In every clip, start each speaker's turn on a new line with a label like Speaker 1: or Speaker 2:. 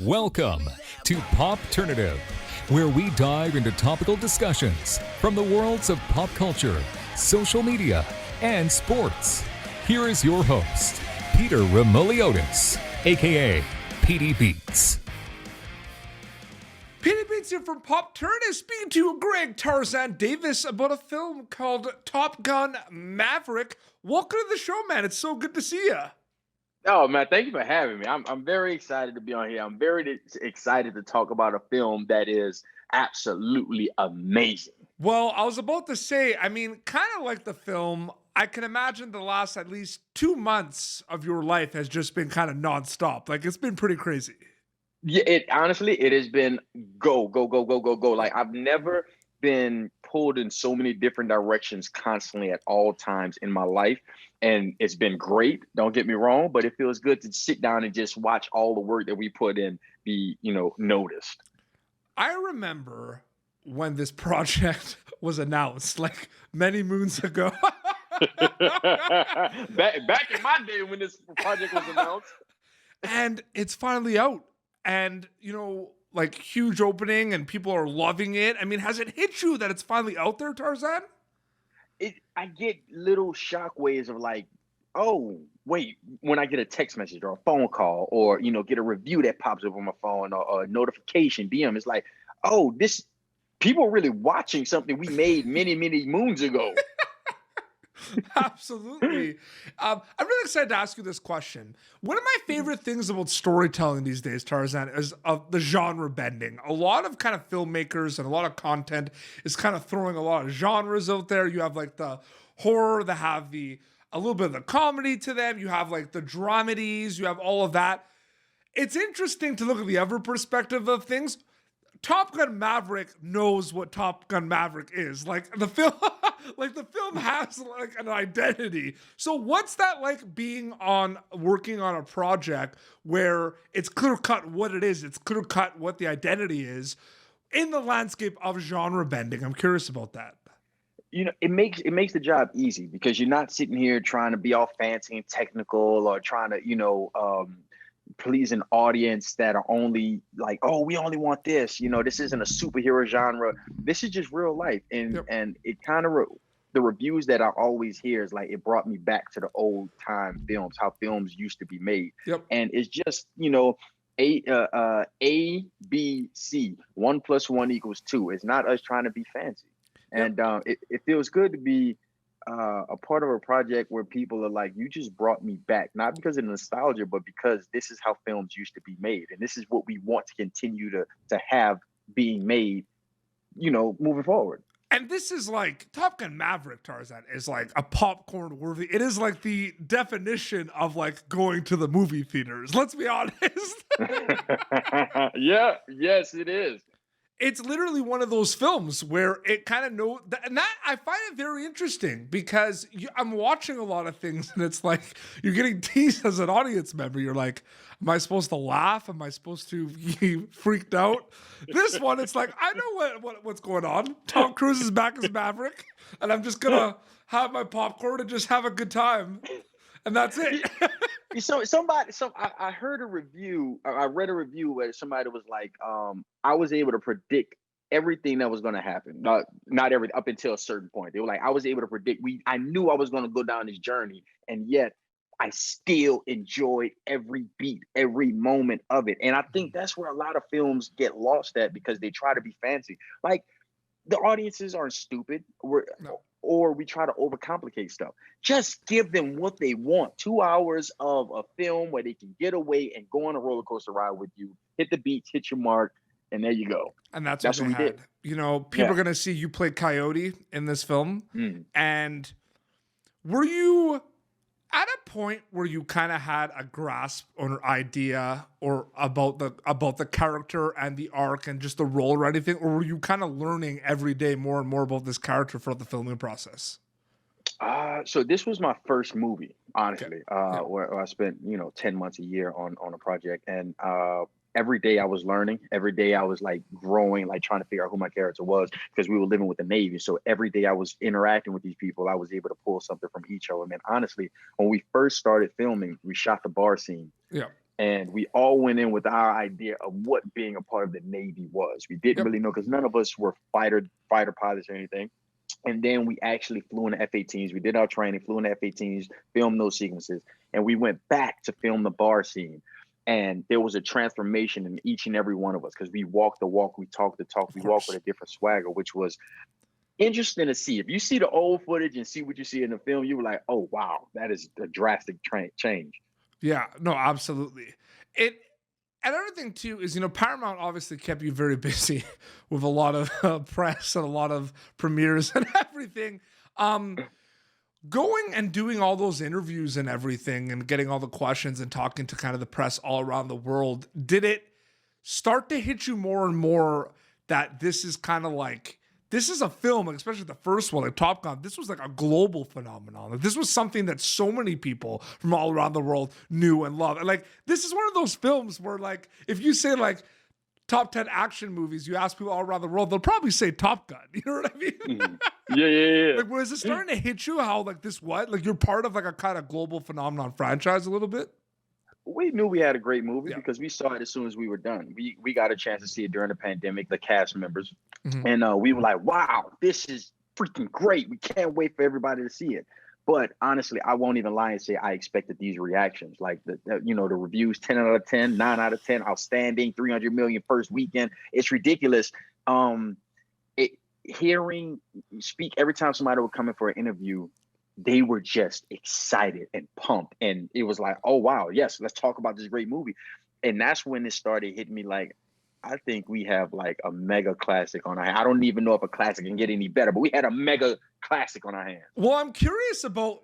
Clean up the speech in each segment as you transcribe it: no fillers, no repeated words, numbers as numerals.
Speaker 1: Welcome to Popternative, where we dive into topical discussions from the worlds of pop culture, social media, and sports. Here is your host, Peter Remoliotis, aka PD Beats.
Speaker 2: PD Beats here from Popternative, speaking to Greg Tarzan Davis about a film called Top Gun Maverick. Welcome to the show, man. It's so good to see you.
Speaker 3: Oh man, thank you for having me. I'm very excited to be on here. I'm very excited to talk about a film that is absolutely amazing.
Speaker 2: Well, I was about to say, kind of like the film, I can imagine the last at least 2 months of your life has just been kind of nonstop. Like, it's been pretty crazy.
Speaker 3: Yeah, it honestly, it has been go, go, go, go, go, go. Like I've never been pulled in so many different directions constantly at all times in my life. And it's been great. Don't get me wrong, but it feels good to sit down and just watch all the work that we put in be, noticed.
Speaker 2: I remember when this project was announced, like many moons ago.
Speaker 3: back in my day when this project was announced.
Speaker 2: And it's finally out. And, like huge opening and people are loving it. I mean, has it hit you that it's finally out there, Tarzan?
Speaker 3: I get little shockwaves of like, oh, wait, when I get a text message or a phone call or, get a review that pops up on my phone or a notification, DM, it's like, oh, this people are really watching something we made many, many moons ago.
Speaker 2: Absolutely. I'm really excited to ask you this question. One of my favorite things about storytelling these days, Tarzan, is the genre bending. A lot of kind of filmmakers and a lot of content is kind of throwing a lot of genres out there. You have like the horror, that have a little bit of the comedy to them. You have like the dramedies. You have all of that. It's interesting to look at the other perspective of things. Top Gun Maverick knows what Top Gun Maverick is. Like the film, like the film has like an identity. So what's that like working on a project where it's clear cut what it is, it's clear cut what the identity is in the landscape of genre bending? I'm curious about that.
Speaker 3: It makes the job easy because you're not sitting here trying to be all fancy and technical or trying to, please an audience that are only like, oh, we only want this. This isn't a superhero genre. This is just real life. And it kind of the reviews that I always hear is like it brought me back to the old time films, how films used to be made.
Speaker 2: Yep.
Speaker 3: And it's just A B C 1 + 1 = 2. It's not us trying to be fancy. And it feels good to be a part of a project where people are like, you just brought me back, not because of nostalgia, but because this is how films used to be made. And this is what we want to continue to have being made, moving forward.
Speaker 2: And this is like Top Gun Maverick, Tarzan, is like a popcorn worthy. It is like the definition of like going to the movie theaters. Let's be honest.
Speaker 3: Yeah. Yes, it is.
Speaker 2: It's literally one of those films where it kind of and that I find it very interesting because I'm watching a lot of things and it's like you're getting teased as an audience member. You're like, am I supposed to laugh? Am I supposed to be freaked out? This one, it's like, I know what's going on. Tom Cruise is back as Maverick and I'm just gonna have my popcorn and just have a good time. And that's it.
Speaker 3: I heard a review. I read a review where somebody was like, I was able to predict everything that was going to happen. Not every up until a certain point. They were like, I was able to predict. I knew I was going to go down this journey, and yet I still enjoyed every beat, every moment of it. And I think that's where a lot of films get lost at because they try to be fancy. Like the audiences aren't stupid. Or we try to overcomplicate stuff. Just give them what they want. 2 hours of a film where they can get away and go on a roller coaster ride with you, hit the beach, hit your mark, and there you go.
Speaker 2: And that's what we had. People are going to see you play Coyote in this film. And were you at a point where you kind of had a grasp or idea or about the character and the arc and just the role or anything? Or were you kind of learning every day more and more about this character throughout the filming process?
Speaker 3: So this was my first movie, honestly,
Speaker 2: Okay.
Speaker 3: where I spent, 10 months a year on a project. And every day I was learning. Every day I was like growing, like trying to figure out who my character was because we were living with the Navy. So every day I was interacting with these people. I was able to pull something from each of them. And honestly, when we first started filming, we shot the bar scene.
Speaker 2: Yeah.
Speaker 3: And we all went in with our idea of what being a part of the Navy was. We didn't
Speaker 2: Yep.
Speaker 3: really know because none of us were fighter pilots or anything. And then we actually flew in the F-18s. We did our training, flew in the F-18s, filmed those sequences, and we went back to film the bar scene. And there was a transformation in each and every one of us because we walked the walk, we talked the talk, we walked with a different swagger, which was interesting to see. If you see the old footage and see what you see in the film, you were like, oh, wow, that is a drastic change.
Speaker 2: Yeah, no, absolutely. Another thing too is, Paramount obviously kept you very busy with a lot of press and a lot of premieres and everything. Going and doing all those interviews and everything and getting all the questions and talking to kind of the press all around the world, did it start to hit you more and more that this is kind of like, this is a film, like especially the first one, like Top Gun, this was like a global phenomenon. Like this was something that so many people from all around the world knew and loved. And like, this is one of those films where like, if you say like top 10 action movies, you ask people all around the world, they'll probably say Top Gun. You know what I mean?
Speaker 3: Yeah.
Speaker 2: Like, was it starting to hit you how like this, like you're part of like a kind of global phenomenon franchise a little bit?
Speaker 3: We knew we had a great movie because we saw it as soon as we were done. We got a chance to see it during the pandemic, the cast members. And we were like, wow, this is freaking great. We can't wait for everybody to see it. But honestly, I won't even lie and say I expected these reactions. Like the reviews, 10 out of 10, 9 out of 10, outstanding, 300 million first weekend. It's ridiculous. Hearing you speak every time somebody would come in for an interview, they were just excited and pumped. And it was like, oh, wow, yes, let's talk about this great movie. And that's when it started hitting me like, I think we have like a mega classic on our hands. I don't even know if a classic can get any better, but we had a mega classic on our hands.
Speaker 2: Well, I'm curious about,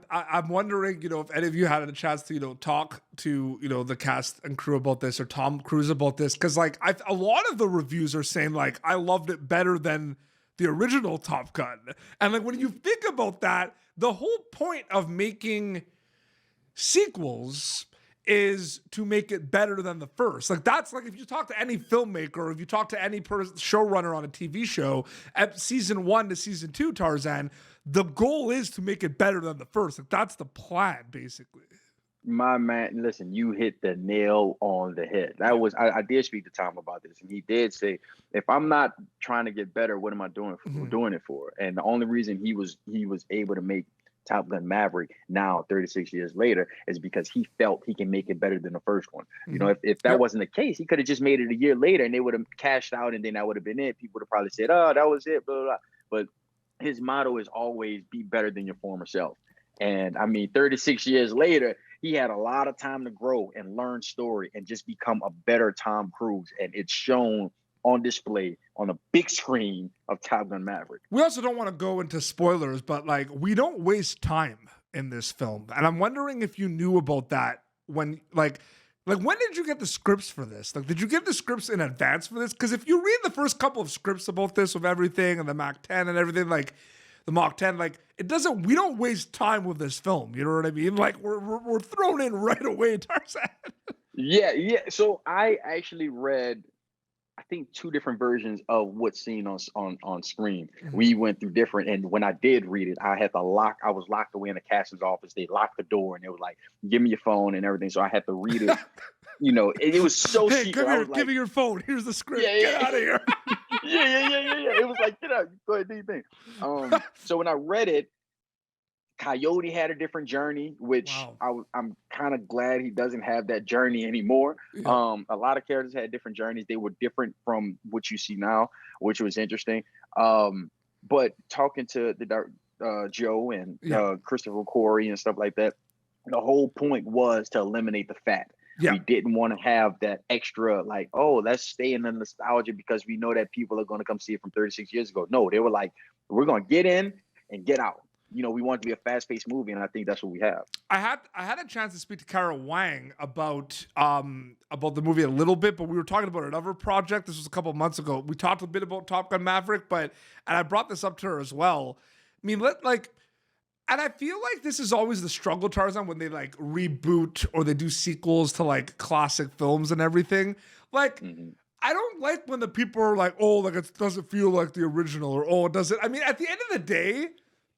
Speaker 2: I'm wondering, if any of you had a chance to, talk to, the cast and crew about this or Tom Cruise about this. Cause like a lot of the reviews are saying like, I loved it better than the original Top Gun. And like, when you think about that, the whole point of making sequels is to make it better than the first. Like that's like if you talk to any filmmaker or if you talk to any showrunner on a TV show at season 1 to season 2 Tarzan, the goal is to make it better than the first. Like that's the plan basically.
Speaker 3: My man, listen, you hit the nail on the head. That was I did speak to Tom about this, and he did say, if I'm not trying to get better, what am I doing it for? And the only reason he was able to make Top Gun Maverick now 36 years later is because he felt he can make it better than the first one. If that wasn't the case, he could have just made it a year later and they would have cashed out and then that would have been it. People would have probably said, oh, that was it, blah, blah, blah. But his motto is always be better than your former self. And I mean, 36 years later, he had a lot of time to grow and learn story and just become a better Tom Cruise. And it's shown on display on a big screen of Top Gun Maverick.
Speaker 2: We also don't want to go into spoilers, but like we don't waste time in this film. And I'm wondering if you knew about that when like when did you get the scripts for this? Like, did you get the scripts in advance for this? Because if you read the first couple of scripts about this with everything and the Mach 10 and everything, like the Mach 10, like we don't waste time with this film. You know what I mean? Like we're thrown in right away, Tarzan.
Speaker 3: Yeah. So I actually read, I think 2 different versions of what's seen on screen. We went through different, and when I did read it, I was locked away in the cast's office. They locked the door and it was like, give me your phone and everything. So I had to read it. It was so secret.
Speaker 2: Give me your phone. Here's the script.
Speaker 3: Yeah.
Speaker 2: Get out of here.
Speaker 3: Yeah. It was like, get out, go ahead, do your thing. So when I read it, Coyote had a different journey, which I'm kind of glad he doesn't have that journey anymore. Yeah. A lot of characters had different journeys. They were different from what you see now, which was interesting. But talking to the Joe and Christopher Corey and stuff like that, the whole point was to eliminate the fat. Yeah. We didn't want to have that extra, like, oh, let's stay in the nostalgia because we know that people are going to come see it from 36 years ago. No, they were like, we're going to get in and get out. We want it to be a fast-paced movie, and I think that's what we have.
Speaker 2: I had a chance to speak to Kara Wang about the movie a little bit, but we were talking about another project. This was a couple of months ago. We talked a bit about Top Gun Maverick, and I brought this up to her as well. I mean, and I feel like this is always the struggle, Tarzan, when they like reboot or they do sequels to like classic films and everything. Like, I don't like when the people are like, oh, like it doesn't feel like the original, or oh, it doesn't. I mean, at the end of the day,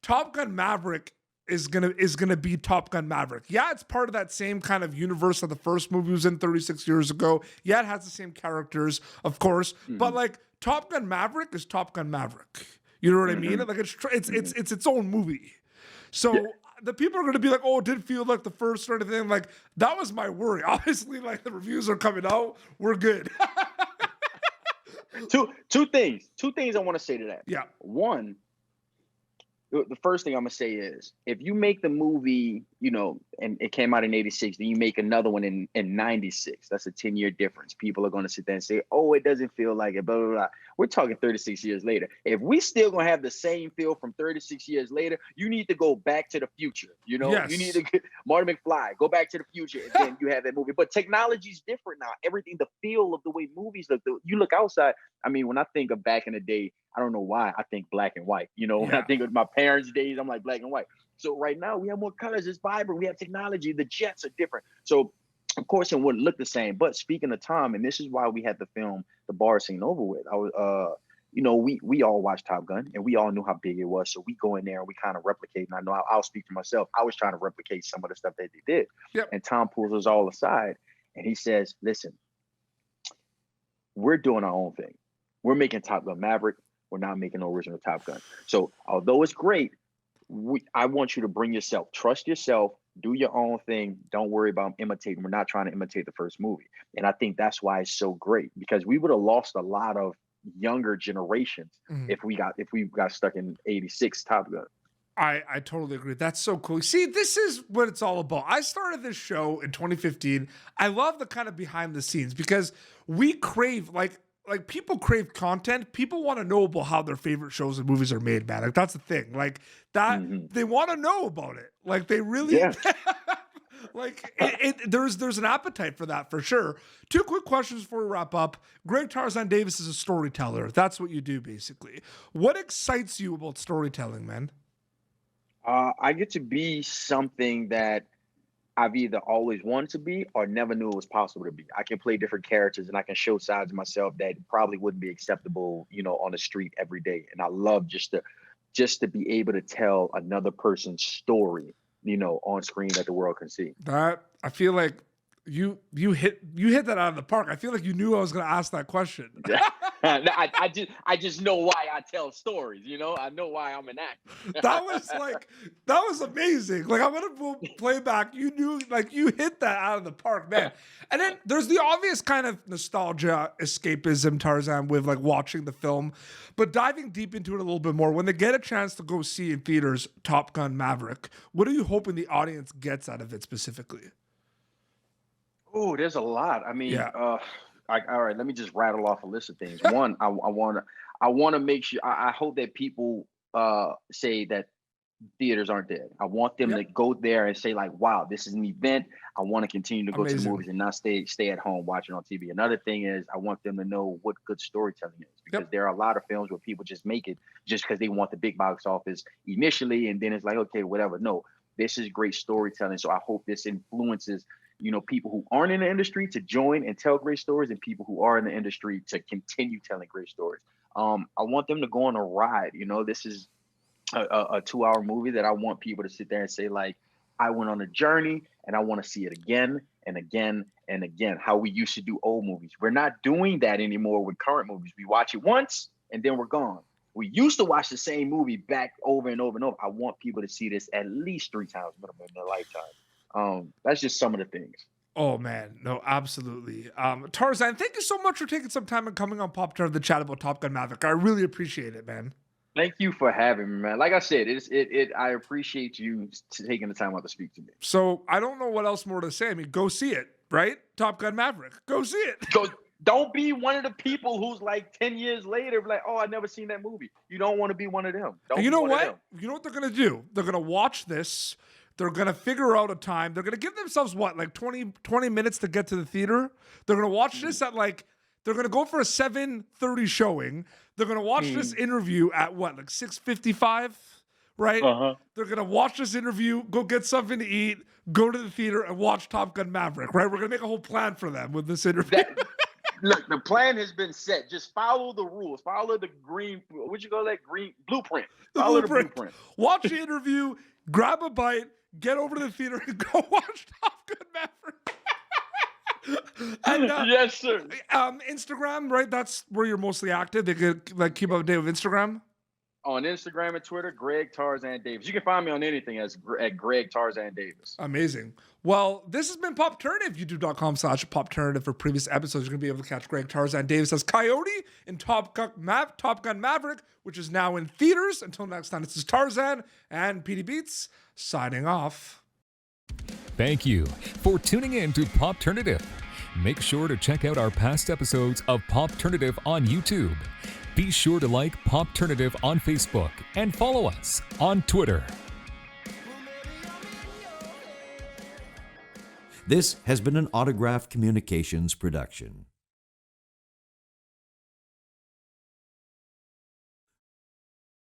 Speaker 2: Top Gun Maverick is gonna be Top Gun Maverick. Yeah, it's part of that same kind of universe that the first movie was in 36 years ago. Yeah, it has the same characters, of course, but like Top Gun Maverick is Top Gun Maverick. You know what I mean? Like it's its own movie. So the people are going to be like, "Oh, it didn't feel like the first or anything." Like that was my worry. Obviously, like the reviews are coming out, we're good.
Speaker 3: Two things I want to say to that.
Speaker 2: Yeah.
Speaker 3: One, the first thing I'm gonna say is if you make the movie, and it came out in 86, then you make another one in 96. That's a 10-year difference. People are gonna sit there and say, "Oh, it doesn't feel like it." Blah blah blah. We're talking 36 years later. If we still gonna have the same feel from 36 years later, you need to go back to the future.
Speaker 2: Yes.
Speaker 3: You need to get Marty McFly, go back to the future, and then you have that movie. But technology's different now. Everything, the feel of the way movies look. You look outside. I mean, when I think of back in the day, I don't know why I think black and white. When I think of my parents' days, I'm like black and white. So right now we have more colors. It's vibrant. We have technology. The jets are different. So of course it wouldn't look the same. But speaking of time, and this is why we had the film The Bar Scene over with. I was, we all watched Top Gun and we all knew how big it was. So we go in there and we kind of replicate. And I know I'll speak for myself. I was trying to replicate some of the stuff that they did.
Speaker 2: Yep. And
Speaker 3: Tom pulls us all aside and he says, "Listen, we're doing our own thing. We're making Top Gun Maverick. We're not making no original Top Gun. So although it's great, I want you to bring yourself, trust yourself, do your own thing. Don't worry about imitating. We're not trying to imitate the first movie." And I think that's why it's so great, because we would have lost a lot of younger generations if we got stuck in 86 Top Gun.
Speaker 2: I totally agree. That's so cool. See, this is what it's all about. I started this show in 2015. I love the kind of behind the scenes because we crave like people crave content. People want to know about how their favorite shows and movies are made, man. Like that's the thing. Like that they want to know about it. Like they really like there's an appetite for that for sure. Two quick questions before we wrap up. Greg Tarzan Davis is a storyteller. That's what you do basically. What excites you about storytelling, man?
Speaker 3: I get to be something that I've either always wanted to be or never knew it was possible to be. I can play different characters and I can show sides of myself that probably wouldn't be acceptable, on the street every day. And I love just to be able to tell another person's story, on screen that the world can see.
Speaker 2: That I feel like you hit that out of the park. I feel like you knew I was going to ask that question.
Speaker 3: I just know why I tell stories. I know why I'm an actor.
Speaker 2: that was amazing. Like I'm gonna play back. You knew, like you hit that out of the park, man. And then there's the obvious kind of nostalgia, escapism, Tarzan, with like watching the film, but diving deep into it a little bit more. When they get a chance to go see in theaters Top Gun Maverick, what are you hoping the audience gets out of it specifically?
Speaker 3: Oh, there's a lot. I mean, all right, let me just rattle off a list of things. One, I want to make sure, I hope that people say that theaters aren't dead. I want them to go there and say like, wow, this is an event. I want to continue to go to movies and not stay at home watching on TV. Another thing is I want them to know what good storytelling is, because there are a lot of films where people just make it just because they want the big box office initially. And then it's like, okay, whatever. No, this is great storytelling. So I hope this influences people who aren't in the industry to join and tell great stories, and people who are in the industry to continue telling great stories. I want them to go on a ride. This is a 2-hour movie that I want people to sit there and say, like, I went on a journey and I want to see it again and again and again, how we used to do old movies. We're not doing that anymore with current movies. We watch it once and then we're gone. We used to watch the same movie back over and over and over. I want people to see this at least 3 times minimum in their lifetime. That's just some of the things.
Speaker 2: Oh man, no, absolutely. Tarzan, thank you so much for taking some time and coming on Popternative to chat about Top Gun Maverick. I really appreciate it, man.
Speaker 3: Thank you for having me, man. Like I said, I appreciate you taking the time out to speak to me.
Speaker 2: So I don't know what else more to say. I mean, go see it, right? Top Gun Maverick. Go see it.
Speaker 3: Don't be one of the people who's like 10 years later, like, oh, I never seen that movie. You don't want to be one of them.
Speaker 2: You know what? You know what they're going to do? They're going to watch this. They're going to figure out a time. They're going to give themselves, like 20 minutes to get to the theater. They're going to watch this at they're going to go for a 7:30 showing. They're going to watch this interview at like 6:55, right? They're going to watch this interview, go get something to eat, go to the theater and watch Top Gun Maverick, right? We're going to make a whole plan for them with this interview.
Speaker 3: Look, the plan has been set. Just follow the rules. Follow the green, what'd you call that? Green blueprint. Follow the blueprint.
Speaker 2: Watch the interview. grab a bite, get over to the theater, and go watch Top Gun Maverick. And
Speaker 3: Yes, sir.
Speaker 2: Instagram, right? That's where you're mostly active. They could like keep up to date with Instagram.
Speaker 3: On Instagram and Twitter, Greg Tarzan Davis. You can find me on anything at Greg Tarzan Davis.
Speaker 2: Amazing. Well, this has been Popternative, youtube.com/Popternative. For previous episodes, you're going to be able to catch Greg Tarzan Davis as Coyote in Top Gun Maverick, which is now in theaters. Until next time, this is Tarzan and PD Beats signing off.
Speaker 1: Thank you for tuning in to Popternative. Make sure to check out our past episodes of Popternative on YouTube. Be sure to like Popternative on Facebook and follow us on Twitter.
Speaker 4: This has been an Autograph Communications production.